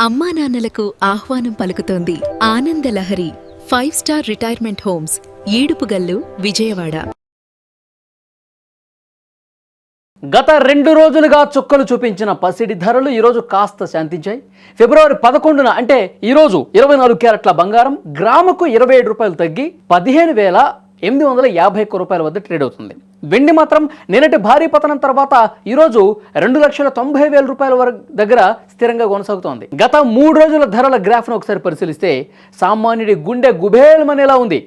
అమ్మా నాన్నలకు ఆహ్వానం పలుకుతోంది Ananda Lahari 5 star retirement homes Edupugallu Vijayawada. గత 2 రోజులుగా చుక్కలు చూపించిన పసిడి ధరలు ఈరోజు కాస్త శాంతించాయి. ఫిబ్రవరి 11న అంటే ఈరోజు 24 క్యారెట్ల బంగారం గ్రాముకు 27 రూపాయలు తగ్గి 15,851 రూపాయల వద్ద ట్రేడ్ అవుతుంది. వెండి మాత్రం నిన్నటి భారీ పతనం తర్వాత ఈరోజు 2,90,000 రూపాయల వరకు దగ్గర స్థిరంగా కొనసాగుతోంది. గత 3 రోజుల ధరల గ్రాఫ్ను ఒకసారి పరిశీలిస్తే సామాన్యుడి గుండె గుబేలమనేలా ఉంది.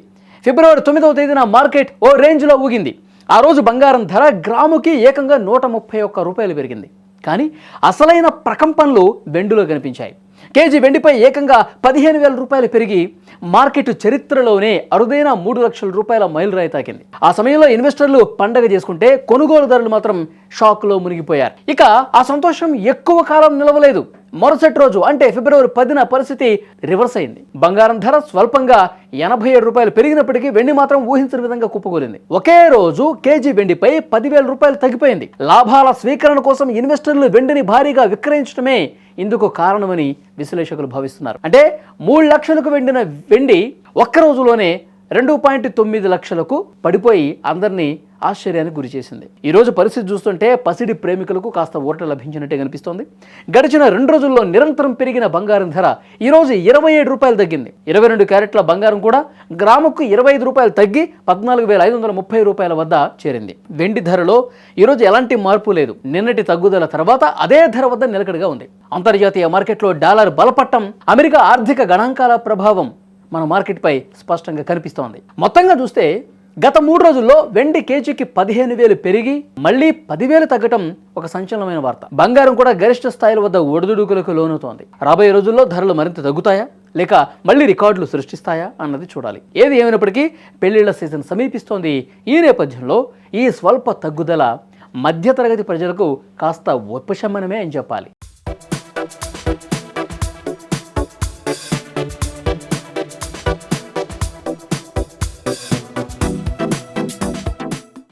ఫిబ్రవరి 9వ తేదీన మార్కెట్ ఓ రేంజ్లో ఊగింది. ఆ రోజు బంగారం ధర గ్రాముకి ఏకంగా 131 రూపాయలు పెరిగింది. కానీ అసలైన ప్రకంపనలు వెండిలో కనిపించాయి. కేజీ వెండిపై ఏకంగా 15,000 రూపాయలు పెరిగి మార్కెట్ చరిత్రలోనే అరుదైన 3 లక్షల రూపాయల మైలురాయి తాకింది. ఆ సమయంలో ఇన్వెస్టర్లు పండగ చేసుకుంటే కొనుగోలుదారులు మాత్రం షాక్లో మునిగిపోయారు. ఇక ఆ సంతోషం ఎక్కువ కాలం నిలవలేదు. మరుసటి రోజు అంటే ఫిబ్రవరి 10న పరిస్థితి రివర్స్ అయింది. బంగారం ధర స్వల్పంగా 87 రూపాయలు పెరిగినప్పటికీ వెండి మాత్రం ఊహించిన విధంగా కుప్పకూలింది. ఒకే రోజు కేజీ వెండిపై 10,000 రూపాయలు తగ్గిపోయింది. లాభాల స్వీకరణ కోసం ఇన్వెస్టర్లు వెండిని భారీగా విక్రయించడమే ఇందుకు కారణమని విశ్లేషకులు భావిస్తున్నారు. అంటే 3 లక్షలకు వెండిన వెండి ఒక్క రోజులోనే 2.9 లక్షలకు పడిపోయి అందరినీ ఆశ్చర్యానికి గురి చేసింది. ఈరోజు పరిస్థితి చూస్తుంటే పసిడి ప్రేమికులకు కాస్త ఊరట లభించినట్టే కనిపిస్తోంది. గడిచిన 2 రోజుల్లో నిరంతరం పెరిగిన బంగారం ధర ఈరోజు 27 రూపాయలు తగ్గింది. 22 క్యారెట్ల బంగారం కూడా గ్రాముకు 25 రూపాయలు తగ్గి 14,530 రూపాయల వద్ద చేరింది. వెండి ధరలో ఈరోజు ఎలాంటి మార్పు లేదు. నిన్నటి తగ్గుదల తర్వాత అదే ధర వద్ద నిలకడగా ఉంది. అంతర్జాతీయ మార్కెట్లో డాలర్ బలపట్టం, అమెరికా ఆర్థిక గణాంకాల ప్రభావం మన మార్కెట్పై స్పష్టంగా కనిపిస్తోంది. మొత్తంగా చూస్తే గత 3 రోజుల్లో వెండి కేజీకి 15,000 పెరిగి మళ్ళీ 10,000 తగ్గటం ఒక సంచలనమైన వార్త. బంగారం కూడా గరిష్ట స్థాయిల వద్ద ఒడిదుడుకులకు లోనవుతోంది. రాబోయే రోజుల్లో ధరలు మరింత తగ్గుతాయా లేక మళ్ళీ రికార్డులు సృష్టిస్తాయా అన్నది చూడాలి. ఏది ఏమైనప్పటికీ పెళ్లిళ్ల సీజన్ సమీపిస్తోంది. ఈ నేపథ్యంలో ఈ స్వల్ప తగ్గుదల మధ్యతరగతి ప్రజలకు కాస్త ఉపశమనమే అని చెప్పాలి.